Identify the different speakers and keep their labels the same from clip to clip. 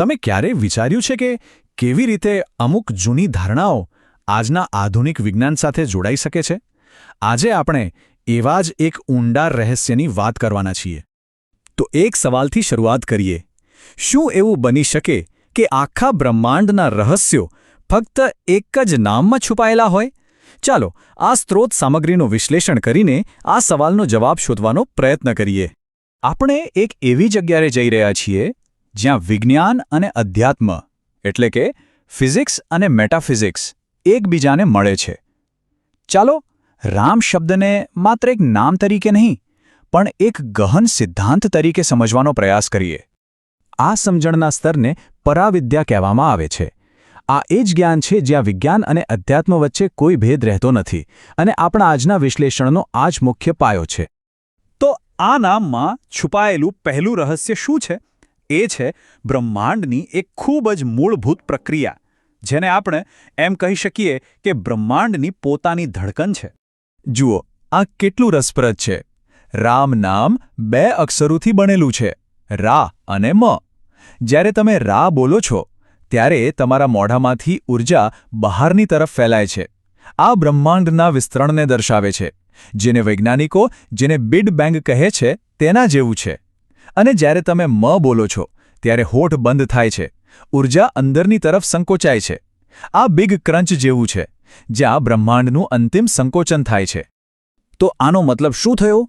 Speaker 1: તમે ક્યારેય વિચાર્યું છે કે કેવી રીતે અમુક જૂની ધારણાઓ આજના આધુનિક વિજ્ઞાન સાથે જોડાઈ શકે છે? આજે આપણે એવા જ એક ઊંડા રહસ્યની વાત કરવાના છીએ. તો એક સવાલથી શરૂઆત કરીએ. શું એવું બની શકે કે આખા બ્રહ્માંડના રહસ્યો ફક્ત એક જ નામમાં છુપાયેલા હોય? ચાલો આ સ્ત્રોત સામગ્રીનું વિશ્લેષણ કરીને આ સવાલનો જવાબ શોધવાનો પ્રયત્ન કરીએ. આપણે એક એવી જગ્યાએ જઈ રહ્યા છીએ જ્યાં વિજ્ઞાન અને અધ્યાત્મ એટલે કે ફિઝિક્સ અને મેટાફિઝિક્સ એકબીજાને મળે છે. ચાલો રામ શબ્દને માત્ર એક નામ તરીકે નહીં પણ એક ગહન સિદ્ધાંત તરીકે સમજવાનો પ્રયાસ કરીએ. આ સમજણના સ્તરને પરાવિદ્યા કહેવામાં આવે છે. આ એ જ જ્ઞાન છે જ્યાં વિજ્ઞાન અને અધ્યાત્મ વચ્ચે કોઈ ભેદ રહેતો નથી અને આપણા આજના વિશ્લેષણનો આ જ મુખ્ય પાયો છે. તો આ નામમાં છુપાયેલું પહેલું રહસ્ય શું છે? એ છે બ્રહ્માંડની એક ખૂબ જ મૂળભૂત પ્રક્રિયા, જેને આપણે એમ કહી શકીએ કે બ્રહ્માંડની પોતાની ધડકન છે. જુઓ, આ કેટલું રસપ્રદ છે. રામ નામ 2 અક્ષરોથી બનેલું છે, રા અને મ. જ્યારે તમે રા બોલો છો ત્યારે તમારા મોઢામાંથી ઊર્જા બહારની તરફ ફેલાય છે. આ બ્રહ્માંડના વિસ્તરણને દર્શાવે છે, જેને વૈજ્ઞાનિકો જેને બિગ બેંગ કહે છે તેના જેવું છે. અને જ્યારે તમે મ બોલો છો ત્યારે હોઠ બંધ થાય છે, ઊર્જા અંદરની તરફ સંકોચાય છે. આ બિગ ક્રંચ જેવું છે, જ્યાં બ્રહ્માંડનું અંતિમ સંકોચન થાય છે. તો આનો મતલબ શું થયો?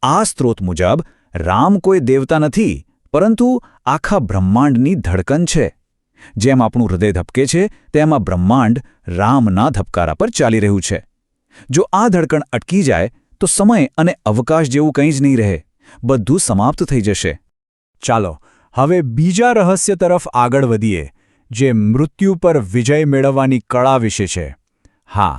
Speaker 1: આ સ્ત્રોત મુજબ રામ કોઈ દેવતા નથી, પરંતુ આખા બ્રહ્માંડની ધડકન છે. જેમ આપણું હૃદય ધબકે છે તેમાં બ્રહ્માંડ રામના ધબકારા પર ચાલી રહ્યું છે. જો આ ધડકણ અટકી જાય તો સમય અને અવકાશ જેવું કંઈ જ નહીં રહે, બધું સમાપ્ત થઈ જશે. ચાલો હવે બીજા રહસ્ય તરફ આગળ વધીએ, જે મૃત્યુ પર વિજય મેળવવાની કળા વિશે છે. હા,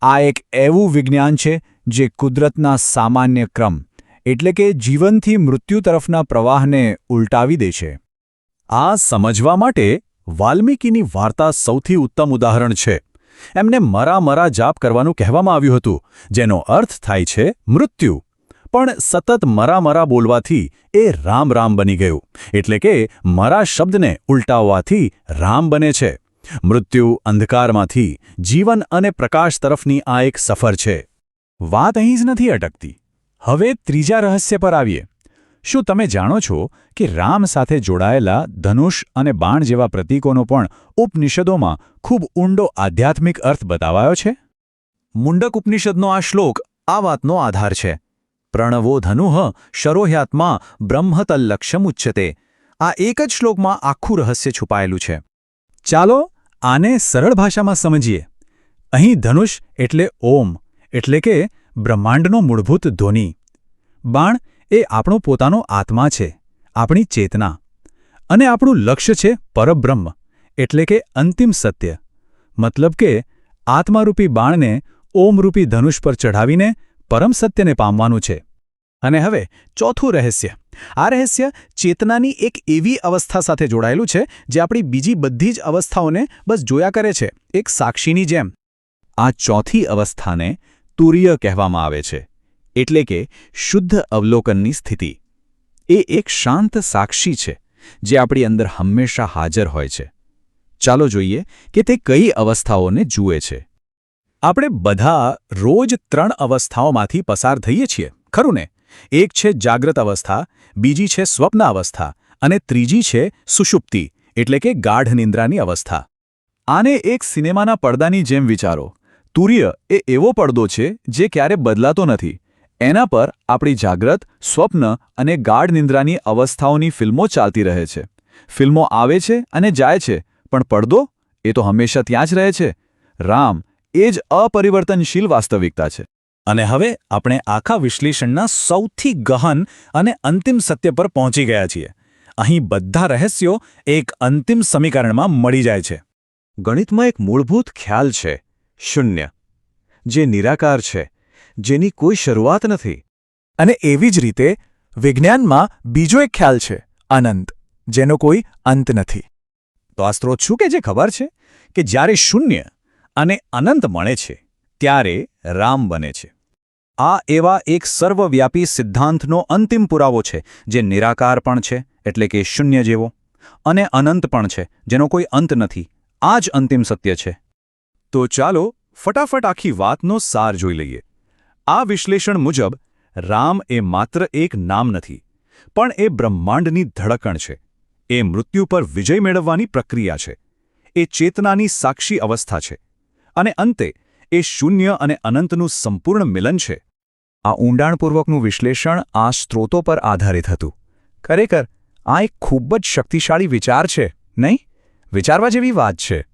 Speaker 1: આ એક એવું વિજ્ઞાન છે જે કુદરતના સામાન્ય ક્રમ એટલે કે જીવનથી મૃત્યુ તરફના પ્રવાહને ઉલટાવી દે છે. આ સમજવા માટે વાલ્મીકીની વાર્તા સૌથી ઉત્તમ ઉદાહરણ છે. એમને મરા મરા જાપ કરવાનું કહેવામાં આવ્યું હતું, જેનો અર્થ થાય છે મૃત્યુ. પણ સતત મરા મરા બોલવાથી એ રામ રામ બની ગયું, એટલે કે મરા શબ્દને ઉલટાવવાથી રામ બને છે. મૃત્યુ અંધકારમાંથી જીવન અને પ્રકાશ તરફની આ એક સફર છે. વાત અહીં જ નથી અટકતી. હવે ત્રીજા રહસ્ય પર આવીએ. શું તમે જાણો છો કે રામ સાથે જોડાયેલા ધનુષ અને બાણ જેવા પ્રતીકોનો પણ ઉપનિષદોમાં ખૂબ ઊંડો આધ્યાત્મિક અર્થ બતાવાયો છે? મુંડક ઉપનિષદનો આ શ્લોક આ વાતનો આધાર છે. પ્રણવો ધનુઃ શરોહ્યાત્મા બ્રહ્મતલ્લક્ષ્યમુચ્યતે. આ એક જ શ્લોકમાં આખું રહસ્ય છુપાયેલું છે. ચાલો આને સરળ ભાષામાં સમજીએ. અહીં ધનુષ એટલે ઓમ, એટલે કે બ્રહ્માંડનો મૂળભૂત ધ્વનિ. બાણ એ આપણો પોતાનો આત્મા છે, આપણી ચેતના. અને આપણું લક્ષ્ય છે પરબ્રહ્મ, એટલે કે અંતિમ સત્ય. મતલબ કે આત્મારૂપી બાણને ઓમરૂપી ધનુષ પર ચઢાવીને પરમ સત્યને પામવાનું છે. અને હવે ચોથું રહસ્ય. આ રહસ્ય ચેતનાની એક એવી અવસ્થા સાથે જોડાયેલું છે જે આપણી બીજી બધી જ અવસ્થાઓને બસ જોયા કરે છે, એક સાક્ષીની જેમ. આ ચોથી અવસ્થાને તુર્ય કહેવામાં આવે છે, એટલે કે શુદ્ધ અવલોકનની સ્થિતિ. એ એક શાંત સાક્ષી છે જે આપણી અંદર હંમેશા હાજર હોય છે. ચાલો જોઈએ કે તે કઈ અવસ્થાઓને જુએ છે. આપણે બધા રોજ 3 અવસ્થાઓમાંથી પસાર થઈએ છીએ, ખરું ને? એક છે જાગ્રત અવસ્થા, બીજી છે સ્વપ્ન અવસ્થા અને ત્રીજી છે સુષુપ્તિ એટલે કે ગાઢ નિંદ્રાની અવસ્થા. આને એક સિનેમાના પડદાની જેમ વિચારો. તુર્ય એ એવો પડદો છે જે ક્યારે બદલાતો નથી. એના પર આપણી જાગ્રત, સ્વપ્ન અને ગાઢ નિંદ્રાની અવસ્થાઓની ફિલ્મો ચાલતી રહે છે. ફિલ્મો આવે છે અને જાય છે, પણ પડદો એ તો હંમેશા ત્યાં જ રહે છે. રામ એ જ અપરિવર્તનશીલ વાસ્તવિકતા છે. અને હવે આપણે આખા વિશ્લેષણના સૌથી ગહન અને અંતિમ સત્ય પર પહોંચી ગયા છીએ. અહીં બધા રહસ્યો એક અંતિમ સમીકરણમાં મળી જાય છે. ગણિતમાં એક મૂળભૂત ખ્યાલ છે શૂન્ય, જે નિરાકાર છે, જેની કોઈ શરૂઆત નથી. અને એવી જ રીતે વિજ્ઞાનમાં બીજો એક ખ્યાલ છે અનંત, જેનો કોઈ અંત નથી. તો આ સ્ત્રોત શું કે જે ખબર છે કે જ્યારે શૂન્ય અને અનંત મળે છે ત્યારે રામ બને છે. આ એવા એક સર્વવ્યાપી સિદ્ધાંતનો અંતિમ પુરાવો છે જે નિરાકાર પણ છે, એટલે કે શૂન્ય જેવો,
Speaker 2: અને અનંત પણ છે, જેનો કોઈ અંત નથી. આ જ અંતિમ સત્ય છે.
Speaker 3: તો ચાલો ફટાફટ આખી વાતનો સાર જોઈ લઈએ. આ વિશ્લેષણ મુજબ રામ એ માત્ર એક નામ નથી, પણ એ બ્રહ્માંડની ધડકણ છે. એ મૃત્યુ પર વિજય મેળવવાની પ્રક્રિયા છે. એ ચેતનાની સાક્ષી અવસ્થા છે. અને અંતે એ શૂન્ય અને અનંતનું સંપૂર્ણ મિલન છે.
Speaker 2: આ ઊંડાણપૂર્વકનું વિશ્લેષણ આ સ્ત્રોતો પર આધારિત હતું. ખરેખર આ એક ખૂબ જ શક્તિશાળી વિચાર છે, નહીં? વિચારવા જેવી વાત છે.